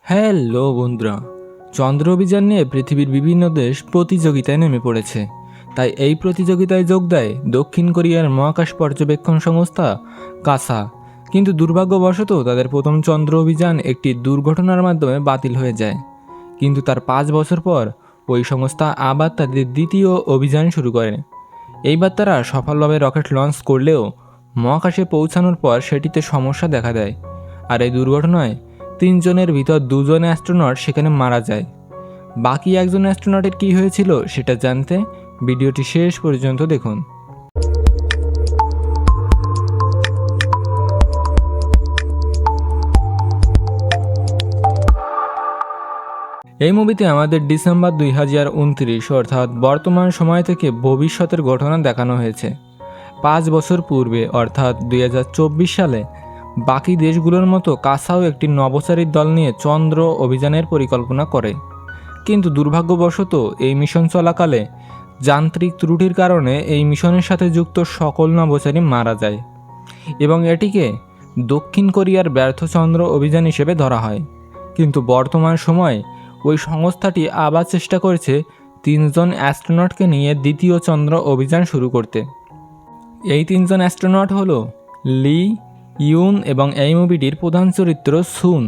Hello বন্ধুরা, চন্দ্র অভিযান নিয়ে পৃথিবীর বিভিন্ন দেশ প্রতিযোগিতায় নেমে পড়েছে। তাই এই প্রতিযোগিতায় যোগ দেয় দক্ষিণ কোরিয়ার মহাকাশ পর্যবেক্ষণ সংস্থা কাসা। কিন্তু দুর্ভাগ্যবশত তাদের প্রথম চন্দ্র অভিযান একটি দুর্ঘটনার মাধ্যমে বাতিল হয়ে যায়। কিন্তু তার 5 বছর পর ওই সংস্থা আবার তাদের দ্বিতীয় অভিযান শুরু করে। এইবার তারা সফলভাবে রকেট লঞ্চ করলেও মহাকাশে পৌঁছানোর পর সেটিতে সমস্যা দেখা দেয়। আর এই দুর্ঘটনায় 3 জনের ভিতর 2 জন অ্যাস্ট্রোনট সেখানে মারা যায়। বাকি একজন অ্যাস্ট্রোনটের কী হয়েছিল সেটা জানতে ভিডিওটি শেষ পর্যন্ত দেখুন। এই মুভিতে আমাদের ডিসেম্বর 2029 অর্থাৎ বর্তমান সময় থেকে ভবিষ্যতের ঘটনা দেখানো হয়েছে। 5 বছর পূর্বে অর্থাৎ 2024 সালে বাকি দেশগুলোর মতো কাসাও একটি নভোচারীর দল নিয়ে চন্দ্র অভিযানের পরিকল্পনা করে। কিন্তু দুর্ভাগ্যবশত এই মিশন চলাকালে যান্ত্রিক ত্রুটির কারণে এই মিশনের সাথে যুক্ত সকল নভোচারী মারা যায় এবং এটিকে দক্ষিণ কোরিয়ার ব্যর্থ চন্দ্র অভিযান হিসেবে ধরা হয়। কিন্তু বর্তমান সময়ে ওই সংস্থাটি আবার চেষ্টা করেছে 3 জন অ্যাস্ট্রোনটকে নিয়ে দ্বিতীয় চন্দ্র অভিযান শুরু করতে। এই 3 জন অ্যাস্ট্রোনট হলো লি, ইউন এবং এই মুভিটির প্রধান চরিত্র সুন।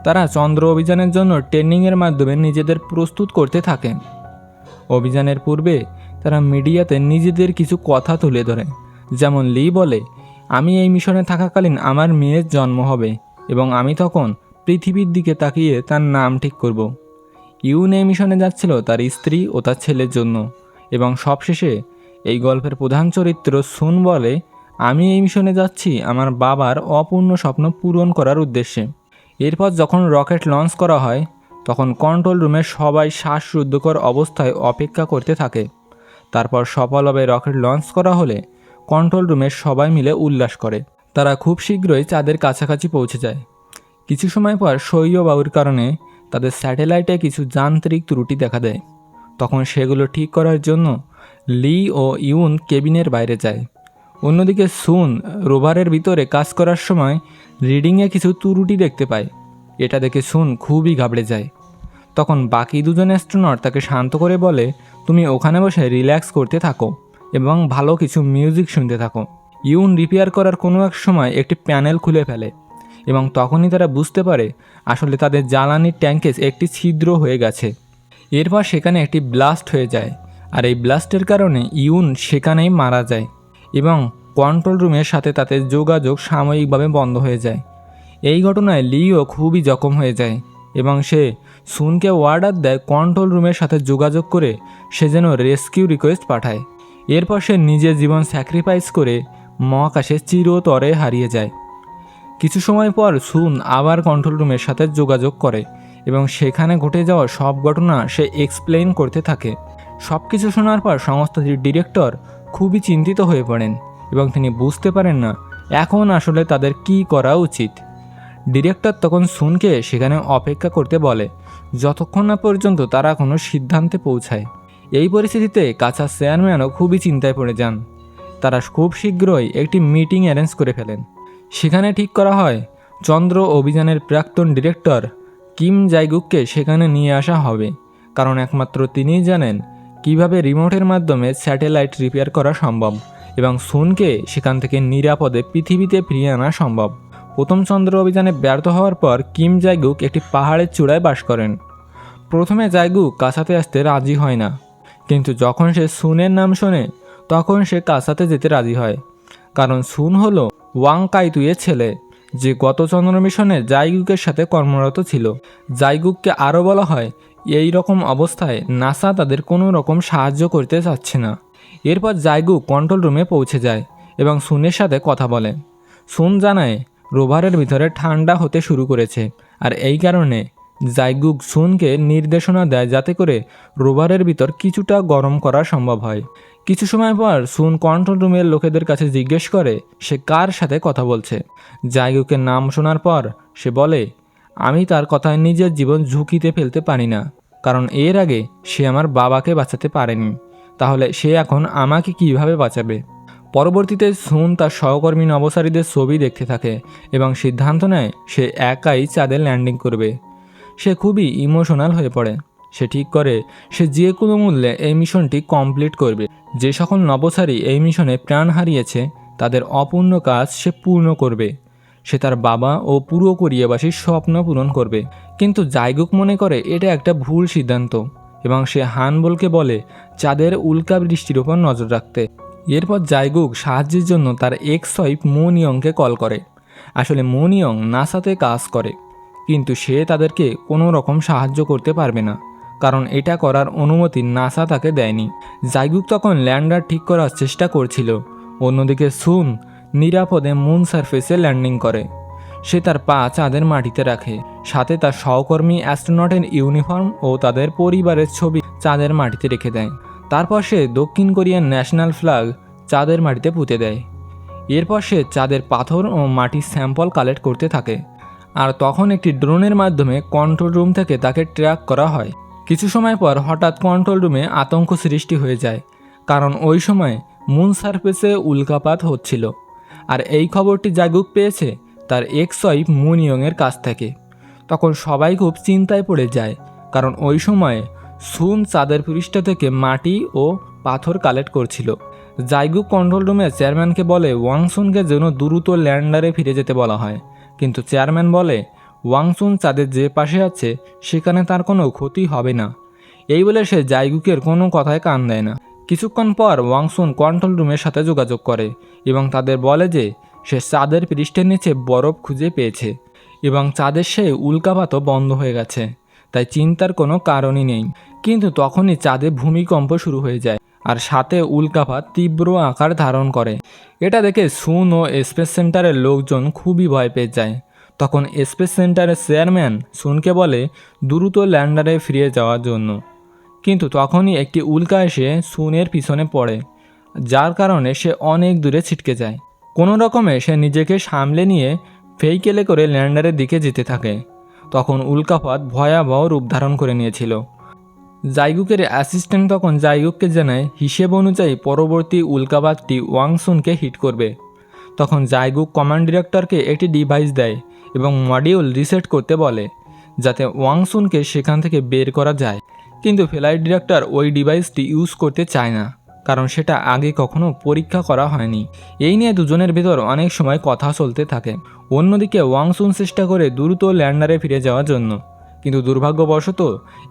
তারা চন্দ্র অভিযানের জন্য ট্রেনিংয়ের মাধ্যমে নিজেদের প্রস্তুত করতে থাকে। অভিযানের পূর্বে তারা মিডিয়াতে নিজেদের কিছু কথা তুলে ধরে, যেমন লি বলে, আমি এই মিশনে থাকাকালীন আমার মেয়ের জন্ম হবে এবং আমি তখন পৃথিবীর দিকে তাকিয়ে তার নাম ঠিক করব। ইউন এই মিশনে যাচ্ছিল তার স্ত্রী ও তার ছেলের জন্য এবং সবশেষে এই গল্পের প্রধান চরিত্র সুন বলে, আমি এই মিশনে যাচ্ছি আমার বাবার অপূর্ণ স্বপ্ন পূরণ করার উদ্দেশ্যে। এরপর যখন রকেট লঞ্চ করা হয় তখন কন্ট্রোল রুমে সবাই শ্বাসরুদ্ধকর অবস্থায় অপেক্ষা করতে থাকে। তারপর সফলভাবে রকেট লঞ্চ করা হলে কন্ট্রোল রুমে সবাই মিলে উল্লাস করে। তারা খুব শীঘ্রই চাঁদের কাছাকাছি পৌঁছে যায়। কিছু সময় পর শৈয়বায়ুর কারণে তাদের স্যাটেলাইটে কিছু যান্ত্রিক ত্রুটি দেখা দেয়। তখন সেগুলো ঠিক করার জন্য লি ও ইউন কেবিনের বাইরে যায়। অন্যদিকে সুন রোভারের ভিতরে কাজ করার সময় রিডিংয়ে কিছু ত্রুটি দেখতে পায়। এটা দেখে সুন খুবই ঘাবড়ে যায়। তখন বাকি 2 জন অ্যাস্ট্রোনট তাকে শান্ত করে বলে, তুমি ওখানে বসে রিল্যাক্স করতে থাকো এবং ভালো কিছু মিউজিক শুনতে থাকো। ইউন রিপেয়ার করার কোনো এক সময় একটি প্যানেল খুলে ফেলে এবং তখনই তারা বুঝতে পারে আসলে তাদের জ্বালানির ট্যাঙ্কে একটি ছিদ্র হয়ে গেছে। এরপর সেখানে একটি ব্লাস্ট হয়ে যায় আর এই ব্লাস্টের কারণে ইউন সেখানেই মারা যায় এবং কন্ট্রোল রুমের সাথে তাদের যোগাযোগ সাময়িকভাবে বন্ধ হয়ে যায়। এই ঘটনায় লিও খুবই জখম হয়ে যায় এবং সে সুনকে অর্ডার দেয় কন্ট্রোল রুমের সাথে যোগাযোগ করে সে যেন রেস্কিউ রিকোয়েস্ট পাঠায়। এরপর সে নিজের জীবন স্যাক্রিফাইস করে মহাকাশে চিরতরে হারিয়ে যায়। কিছু সময় পর সুন আবার কন্ট্রোল রুমের সাথে যোগাযোগ করে এবং সেখানে ঘটে যাওয়া সব ঘটনা সে এক্সপ্লেইন করতে থাকে। সব কিছু শোনার পর সংস্থাটির ডিরেক্টর খুবই চিন্তিত হয়ে পড়েন এবং তিনি বুঝতে পারেন না এখন আসলে তাদের কি করা উচিত। ডিরেক্টর তখন সুনকে সেখানে অপেক্ষা করতে বলে যতক্ষণ না পর্যন্ত তারা কোনো সিদ্ধান্তে পৌঁছায়। এই পরিস্থিতিতে কাছা চেয়ারম্যানও খুবই চিন্তায় পড়ে যান। তারা খুব শীঘ্রই একটি মিটিং অ্যারেঞ্জ করে ফেলেন। সেখানে ঠিক করা হয় চন্দ্র অভিযানের প্রাক্তন ডিরেক্টর কিম জাইগুককে সেখানে নিয়ে আসা হবে, কারণ একমাত্র তিনিই জানেন কিভাবে রিমোটের মাধ্যমে স্যাটেলাইট রিপেয়ার করা সম্ভব এবং সুনকে সেখান থেকে নিরাপদে পৃথিবীতে ফিরিয়ে আনা সম্ভব। প্রথম চন্দ্র অভিযানে ব্যর্থ হওয়ার পর কিম জাইগুক একটি পাহাড়ের চূড়ায় বাস করেন। প্রথমে জাইগুক কাছাতে আসতে রাজি হয় না, কিন্তু যখন সে সুনের নাম শোনে তখন সে কাছাতে যেতে রাজি হয়, কারণ সুন হলো ওয়াং কাইতুয়ের ছেলে, যে গত চন্দ্র মিশনে জাইগুকের সাথে কর্মরত ছিল। জাইগুককে আরও বলা হয় এই রকম অবস্থায় নাসা তাদের কোনো রকম সাহায্য করতে চাচ্ছে না। এরপর জাইগুক কন্ট্রোল রুমে পৌঁছে যায় এবং সুনের সাথে কথা বলে। সুন জানায় রোভারের ভিতরে ঠান্ডা হতে শুরু করেছে আর এই কারণে জাইগুক সুনকে নির্দেশনা দেয় যাতে করে রোভারের ভিতর কিছুটা গরম করা সম্ভব হয়। কিছু সময় পর সুন কন্ট্রোল রুমের লোকেদের কাছে জিজ্ঞেস করে সে কার সাথে কথা বলছে। জাইগুকের নাম শোনার পর সে বলে, আমি তার কথায় নিজের জীবন ঝুঁকিতে ফেলতে পারি না, কারণ এর আগে সে আমার বাবাকে বাঁচাতে পারেনি, তাহলে সে এখন আমাকে কিভাবে বাঁচাবে। পরবর্তীতে সুন তার সহকর্মী নভোচারীদের ছবি দেখতে থাকে এবং সিদ্ধান্ত নেয় সে একাই চাঁদে ল্যান্ডিং করবে। সে খুবই ইমোশনাল হয়ে পড়ে। সে ঠিক করে সে যে কোনো মূল্যে এই মিশনটি কমপ্লিট করবে। যে সকল নভোচারী এই মিশনে প্রাণ হারিয়েছে তাদের অপূর্ণ কাজ সে পূর্ণ করবে। সে তার বাবা ও পুরো কোরিয়াবাসীর স্বপ্ন পূরণ করবে। কিন্তু জাইগুক মনে করে এটা একটা ভুল সিদ্ধান্ত এবং সে হানবোলকে বলে চাঁদের উল্কা বৃষ্টির ওপর নজর রাখতে। এরপর জাইগুক সাহায্যের জন্য তার এক্স ওয়াইফ মুন ইয়ংকে কল করে। আসলে মুন ইয়ং নাসাতে কাজ করে, কিন্তু সে তাদেরকে কোনো রকম সাহায্য করতে পারবে না, কারণ এটা করার অনুমতি নাসা তাকে দেয়নি। জাইগুক তখন ল্যান্ডার ঠিক করার চেষ্টা করছিল। অন্যদিকে সুন নিরাপদে মুন সারফেসে ল্যান্ডিং করে। সে তার পা চাঁদের মাটিতে রাখে, সাথে তার সহকর্মী অ্যাস্ট্রোনটের ইউনিফর্ম ও তাদের পরিবারের ছবি চাঁদের মাটিতে রেখে দেয়। তারপর সে দক্ষিণ কোরিয়ার ন্যাশনাল ফ্ল্যাগ চাঁদের মাটিতে পুঁতে দেয়। এরপর সে চাঁদের পাথর ও মাটির স্যাম্পল কালেক্ট করতে থাকে। আর তখন একটি ড্রোনের মাধ্যমে কন্ট্রোল রুম থেকে তাকে ট্র্যাক করা হয়। কিছু সময় পর হঠাৎ কন্ট্রোল রুমে আতঙ্ক সৃষ্টি হয়ে যায়, কারণ ওই সময় মুন সারফেসে উল্কাপাত হচ্ছিল। আর এই খবরটি জাইগুক পেয়েছে তার এক্স ওয়াইফ মুন ইয়ংয়ের কাছ থেকে। তখন সবাই খুব চিন্তায় পড়ে যায়, কারণ ওই সময় সুন চাঁদের পৃষ্ঠ থেকে মাটি ও পাথর কালেক্ট করছিল। জাইগুক কন্ট্রোল রুমে চেয়ারম্যানকে বলে ওয়াংসুনকে যেন দ্রুত ল্যান্ডারে ফিরে যেতে বলা হয়, কিন্তু চেয়ারম্যান বলে ওয়াংসুন চাঁদের যে পাশে আছে সেখানে তার কোনো ক্ষতি হবে না। এই বলে সে জাইগুকের কোনো কথায় কান দেয় না। কিছুক্ষণ পর ওয়াংসুন কন্ট্রোল রুমের সাথে যোগাযোগ করে এবং তাদের বলে যে সে চাঁদের পৃষ্ঠের নিচে বরফ খুঁজে পেয়েছে এবং চাঁদের সেই উল্কাপাতও বন্ধ হয়ে গেছে, তাই চিন্তার কোনো কারণই নেই। কিন্তু তখনই চাঁদে ভূমিকম্প শুরু হয়ে যায় আর সাথে উল্কাপাত তীব্র আকার ধারণ করে। এটা দেখে সুন ও স্পেস সেন্টারের লোকজন খুবই ভয় পেয়ে যায়। তখন স্পেস সেন্টারের চেয়ারম্যান সুনকে বলে দ্রুত ল্যান্ডারে ফিরে যাওয়ার জন্য, কিন্তু তখনই একটি উল্কা এসে সুনের পিছনে পড়ে, যার কারণে সে অনেক দূরে ছিটকে যায়। কোনো রকমে সে নিজেকে সামলে নিয়ে ভেহিকেলে করে ল্যান্ডারের দিকে যেতে থাকে। তখন উল্কাপাত ভয়াবহ রূপ ধারণ করে নিয়েছিল। জাইগুকের অ্যাসিস্ট্যান্ট তখন জাইগুককে জানায় হিসেব অনুযায়ী পরবর্তী উল্কাপাতটি ওয়াংসুনকে হিট করবে। তখন জাইগুক কমান্ড ডিরেক্টরকে একটি ডিভাইস দেয় এবং মডিউল রিসেট করতে বলে, যাতে ওয়াংসুনকে সেখান থেকে বের করা যায়। কিন্তু ফ্লাইট ডিরেক্টর ওই ডিভাইসটি ইউজ করতে চায় না, কারণ সেটা আগে কখনো পরীক্ষা করা হয়নি। এই নিয়ে দুজনের ভেতর অনেক সময় কথা চলতে থাকে। অন্যদিকে ওয়াংসুন চেষ্টা করে দ্রুত ল্যান্ডারে ফিরে যাওয়ার জন্য, কিন্তু দুর্ভাগ্যবশত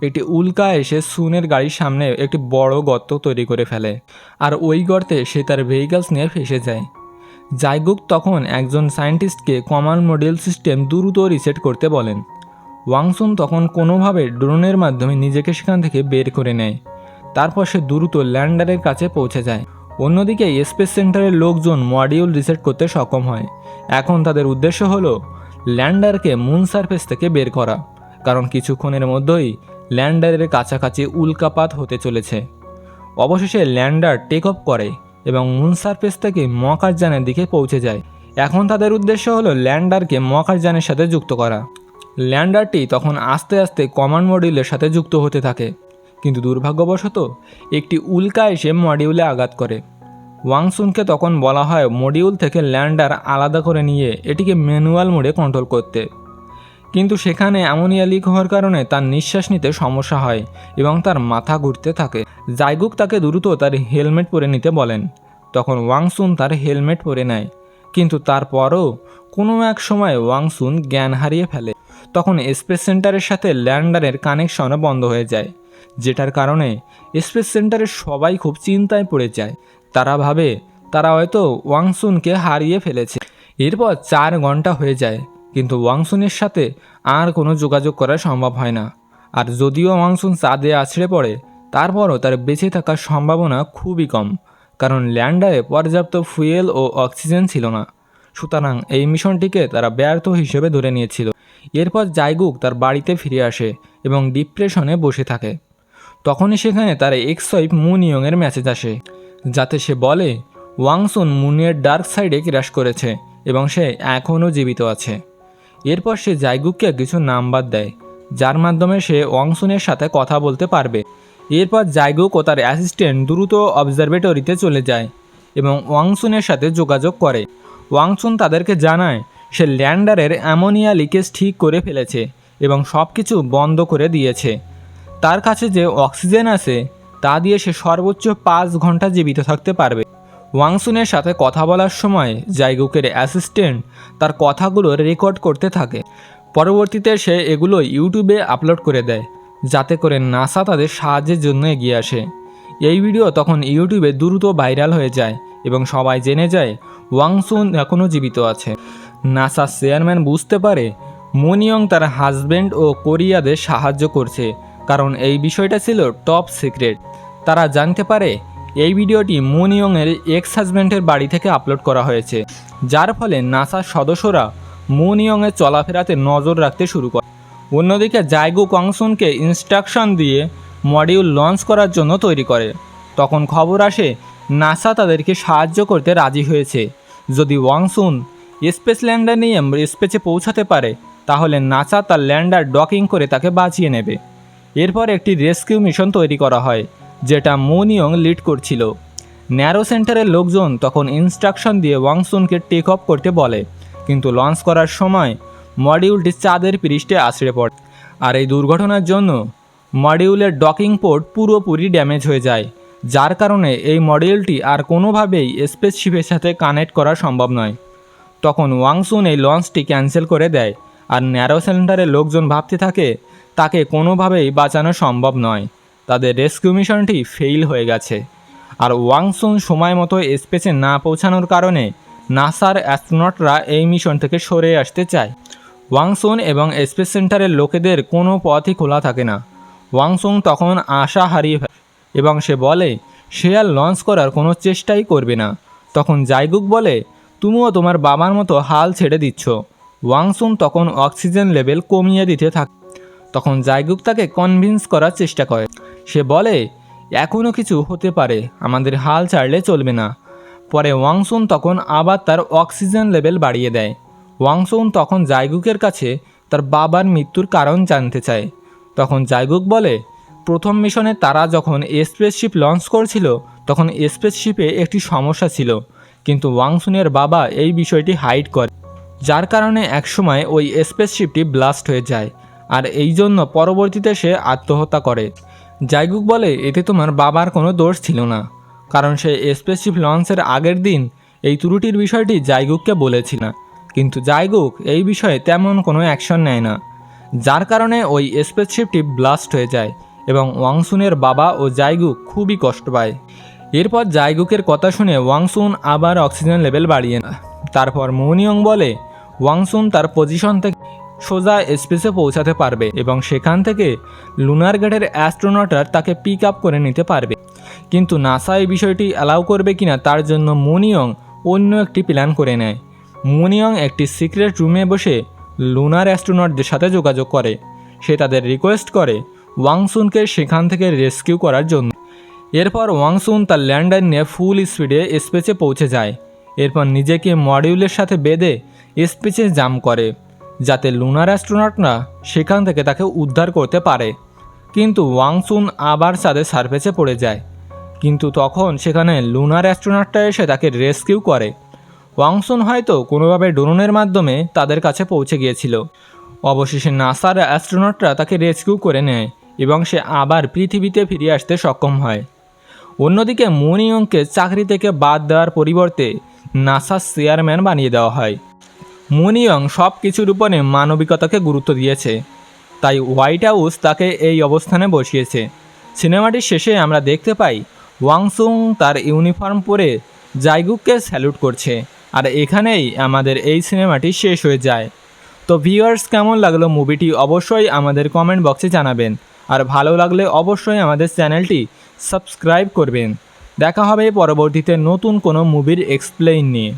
একটি উল্কা এসে সুনের গাড়ির সামনে একটি বড় গর্ত তৈরি করে ফেলে, আর ওই গর্তে সে তার ভেহিকলস নিয়ে ফেসে যায়। জাইগুক তখন একজন সায়েন্টিস্টকে কমান্ড মডিউল সিস্টেম দ্রুত রিসেট করতে বলেন। ওয়াংসুন তখন কোনোভাবে ড্রোনের মাধ্যমে নিজেকে সেখান থেকে বের করে নেয়। তারপর সে দ্রুত ল্যান্ডারের কাছে পৌঁছে যায়। অন্যদিকে স্পেস সেন্টারের লোকজন মডিউল রিসেট করতে সক্ষম হয়। এখন তাদের উদ্দেশ্য হলো ল্যান্ডারকে মুন সারফেস থেকে বের করা, কারণ কিছুক্ষণের মধ্যেই ল্যান্ডারের কাছাকাছি উল্কাপাত হতে চলেছে। অবশেষে ল্যান্ডার টেক অফ করে এবং মুন সারফেস থেকে মহাকাশযানের দিকে পৌঁছে যায়। এখন তাদের উদ্দেশ্য হলো ল্যান্ডারকে মহাকাশযানের সাথে যুক্ত করা। ল্যান্ডারটি তখন আস্তে আস্তে কমান্ড মডিউলের সাথে যুক্ত হতে থাকে, কিন্তু দুর্ভাগ্যবশত একটি উল্কা এসে মডিউলে আঘাত করে। ওয়াংসুনকে তখন বলা হয় মডিউল থেকে ল্যান্ডার আলাদা করে নিয়ে এটিকে ম্যানুয়াল মোডে কন্ট্রোল করতে, কিন্তু সেখানে অ্যামোনিয়া লিক হওয়ার কারণে তার নিঃশ্বাস নিতে সমস্যা হয় এবং তার মাথা ঘুরতে থাকে। জাইগুক তাকে দ্রুত তার হেলমেট পরে নিতে বলেন। তখন ওয়াংসুন তার হেলমেট পরে নেয়, কিন্তু তারপরও কোনো এক সময় ওয়াংসুন জ্ঞান হারিয়ে ফেলে। তখন স্পেস সেন্টারের সাথে ল্যান্ডারের কানেকশনও বন্ধ হয়ে যায়, যেটার কারণে স্পেস সেন্টারের সবাই খুব চিন্তায় পড়ে যায়। তারা ভাবে তারা হয়তো ওয়াংসুনকে হারিয়ে ফেলেছে। এরপর 4 ঘন্টা হয়ে যায়, কিন্তু ওয়াংসুনের সাথে আর কোনো যোগাযোগ করা সম্ভব হয় না। আর যদিও ওয়াংসুন চাঁদে আছড়ে পড়ে, তারপরও তার বেঁচে থাকার সম্ভাবনা খুবই কম, কারণ ল্যান্ডারে পর্যাপ্ত ফুয়েল ও অক্সিজেন ছিল না। সুতরাং এই মিশনটিকে তারা ব্যর্থ হিসেবে ধরে নিয়েছিল। এরপর জাইগুক তার বাড়িতে ফিরে আসে এবং ডিপ্রেশনে বসে থাকে। তখনই সেখানে তার এক্স ওয়াইফ মুন ইয়ংয়ের মেসেজ আসে, যাতে সে বলে ওয়াংসুন মুনের ডার্ক সাইডে ক্র্যাশ করেছে এবং সে এখনও জীবিত আছে। এরপর সে জাইগুককে কিছু নাম্বার দেয়, যার মাধ্যমে সে ওয়াংসুনের সাথে কথা বলতে পারবে। এরপর জাইগুক ও তার অ্যাসিস্ট্যান্ট দ্রুত অবজারভেটরিতে চলে যায় এবং ওয়াংসুনের সাথে যোগাযোগ করে। ওয়াংসুন তাদেরকে জানায় সে ল্যান্ডারের অ্যামোনিয়া লিকেজ ঠিক করে ফেলেছে এবং সব কিছু বন্ধ করে দিয়েছে। তার কাছে যে অক্সিজেন আছে তা দিয়ে সে সর্বোচ্চ 5 ঘন্টা জীবিত থাকতে পারবে। ওয়াংসুনের সাথে কথা বলার সময় জাইগুকের অ্যাসিস্ট্যান্ট তার কথাগুলো রেকর্ড করতে থাকে। পরবর্তীতে সে এগুলো ইউটিউবে আপলোড করে দেয়, যাতে করে নাসা তাদের সাহায্যের জন্য এগিয়ে আসে। এই ভিডিও তখন ইউটিউবে দ্রুত ভাইরাল হয়ে যায় এবং সবাই জেনে যায় ওয়াংসুন এখনও জীবিত আছে। নাসা চেয়ারম্যান বুঝতে পারে মুনিয়ং তার হাজব্যান্ড ও কোরিয়াদের সাহায্য করছে, কারণ এই বিষয়টা ছিল টপ সিক্রেট। তারা জানতে পারে এই ভিডিওটি মুনিয়ংয়ের এক্স হাজব্যান্ডের বাড়ি থেকে আপলোড করা হয়েছে, যার ফলে নাসার সদস্যরা মুনিয়ংয়ের চলাফেরাতে নজর রাখতে শুরু করে। অন্যদিকে জাইগুক ওয়াংসুনকে ইনস্ট্রাকশন দিয়ে মডিউল লঞ্চ করার জন্য তৈরি করে। তখন খবর আসে নাসা তাদেরকে সাহায্য করতে রাজি হয়েছে। যদি ওয়াংসুন স্পেস ল্যান্ডার নিয়ে স্পেসে পৌঁছাতে পারে তাহলে নাসা তার ল্যান্ডার ডকিং করে তাকে বাঁচিয়ে নেবে। এরপর একটি রেস্কিউ মিশন তৈরি করা হয়, যেটা মুনিয়ং লিড করছিল। ন্যারো সেন্টারের লোকজন তখন ইনস্ট্রাকশন দিয়ে ওয়াংসুনকে টেক অফ করতে বলে, কিন্তু লঞ্চ করার সময় মডিউলটি চাঁদের পৃষ্ঠে আছড়ে পড়ে। আর এই দুর্ঘটনার জন্য মডিউলের ডকিং পোর্ট পুরোপুরি ড্যামেজ হয়ে যায়, যার কারণে এই মডিউলটি আর কোনোভাবেই স্পেসশিপের সাথে কানেক্ট করা সম্ভব নয়। তখন ওয়াংসুন এই লঞ্চটি ক্যান্সেল করে দেয়, আর ন্যারো সেন্টারের লোকজন ভাবতে থাকে তাকে কোনোভাবেই বাঁচানো সম্ভব নয়, তাদের রেস্কিউ মিশনটি ফেইল হয়ে গেছে। আর ওয়াংসুন সময় মতো স্পেসে না পৌঁছানোর কারণে নাসার অ্যাস্ট্রোনটরা এই মিশন থেকে সরে আসতে চায়। ওয়াংসুন এবং স্পেস সেন্টারের লোকেদের কোনো পথই খোলা থাকে না। ওয়াংসুন তখন আশা হারিয়ে ফেলে এবং সে বলে সে আর লঞ্চ করার কোনো চেষ্টাই করবে না। তখন জাইগুক বলে, তুমিও তোমার বাবার মতো হাল ছেড়ে দিচ্ছ। ওয়াংসুন তখন অক্সিজেন লেভেল কমিয়ে দিতে থাকে। তখন জাইগুক তাকে কনভিন্স করার চেষ্টা করে। সে বলে এখনও কিছু হতে পারে, আমাদের হাল ছাড়লে চলবে না। পরে ওয়াংসুন তখন আবার তার অক্সিজেন লেভেল বাড়িয়ে দেয়। ওয়াংসুন তখন জাইগুকের কাছে তার বাবার মৃত্যুর কারণ জানতে চায়। তখন জাইগুক বলে প্রথম মিশনে তারা যখন স্পেসশিপ লঞ্চ করছিল তখন স্পেসশিপে একটি সমস্যা ছিল, কিন্তু ওয়াংসুনের বাবা এই বিষয়টি হাইড করে, যার কারণে একসময় ওই স্পেসশিপটি ব্লাস্ট হয়ে যায়, আর এই জন্য পরবর্তীতে সে আত্মহত্যা করে। জাইগুক বলে এতে তোমার বাবার কোনো দোষ ছিল না, কারণ সে স্পেসশিপ লঞ্চের আগের দিন এই ত্রুটির বিষয়টি জাইগুককে বলেছিল না, কিন্তু জাইগুক এই বিষয়ে তেমন কোনো অ্যাকশন নেয় না, যার কারণে ওই স্পেসশিপটি ব্লাস্ট হয়ে যায় এবং ওয়াংসুনের বাবা ও জাইগুক খুবই কষ্ট পায়। এরপর জাইগুকের কথা শুনে ওয়াংসুন আবার অক্সিজেন লেভেল বাড়িয়ে না। তারপর মুনিয়ং বলে ওয়াংসুন তার পজিশন থেকে সোজা স্পেসে পৌঁছাতে পারবে এবং সেখান থেকে লুনার গেটের অ্যাস্ট্রোনটরা তাকে পিক আপ করে নিতে পারবে, কিন্তু নাসা এই বিষয়টি অ্যালাউ করবে কিনা তার জন্য মুনিয়ং অন্য একটি প্ল্যান করে নেয়। মুনিয়ং একটি সিক্রেট রুমে বসে লুনার অ্যাস্ট্রোনটদের সাথে যোগাযোগ করে। সে তাদের রিকোয়েস্ট করে ওয়াংসুনকে সেখান থেকে রেস্কিউ করার জন্য। এরপর ওয়াংসুন তার ল্যান্ডার নিয়ে ফুল স্পিডে স্পেসে পৌঁছে যায়। এরপর নিজেকে মডিউলের সাথে বেঁধে স্পেসে জাম্প করে, যাতে লুনার অ্যাস্ট্রোনটরা সেখান থেকে তাকে উদ্ধার করতে পারে। কিন্তু ওয়াংসুন আবার চাঁদের সারফেসে পড়ে যায়, কিন্তু তখন সেখানে লুনার অ্যাস্ট্রোনটরা এসে তাকে রেস্কিউ করে। ওয়াংসুন হয়তো কোনোভাবে ড্রোনের মাধ্যমে তাদের কাছে পৌঁছে গিয়েছিল। অবশেষে নাসার অ্যাস্ট্রোনটরা তাকে রেস্কিউ করে নেয় এবং সে আবার পৃথিবীতে ফিরে আসতে সক্ষম হয়। অন্যদিকে মুনিয়ংকে চাকরি থেকে বাদ দেওয়ার পরিবর্তে নাসার চেয়ারম্যান বানিয়ে দেওয়া হয়। মুনিয়ং সব কিছুর উপরে মানবিকতাকে গুরুত্ব দিয়েছে, তাই হোয়াইট হাউস তাকে এই অবস্থানে বসিয়েছে। সিনেমাটির শেষে আমরা দেখতে পাই ওয়াংসুন তার ইউনিফর্ম পরে জাইগুককে স্যালুট করছে, আর এখানেই আমাদের এই সিনেমাটি শেষ হয়ে যায়। তো ভিউয়ার্স, কেমন লাগলো মুভিটি অবশ্যই আমাদের কমেন্ট বক্সে জানাবেন, আর ভালো লাগলে অবশ্যই আমাদের চ্যানেলটি সাবস্ক্রাইব করবেন। দেখা হবে পরবর্তীতে নতুন কোনো মুভির এক্সপ্লেইন নিয়ে।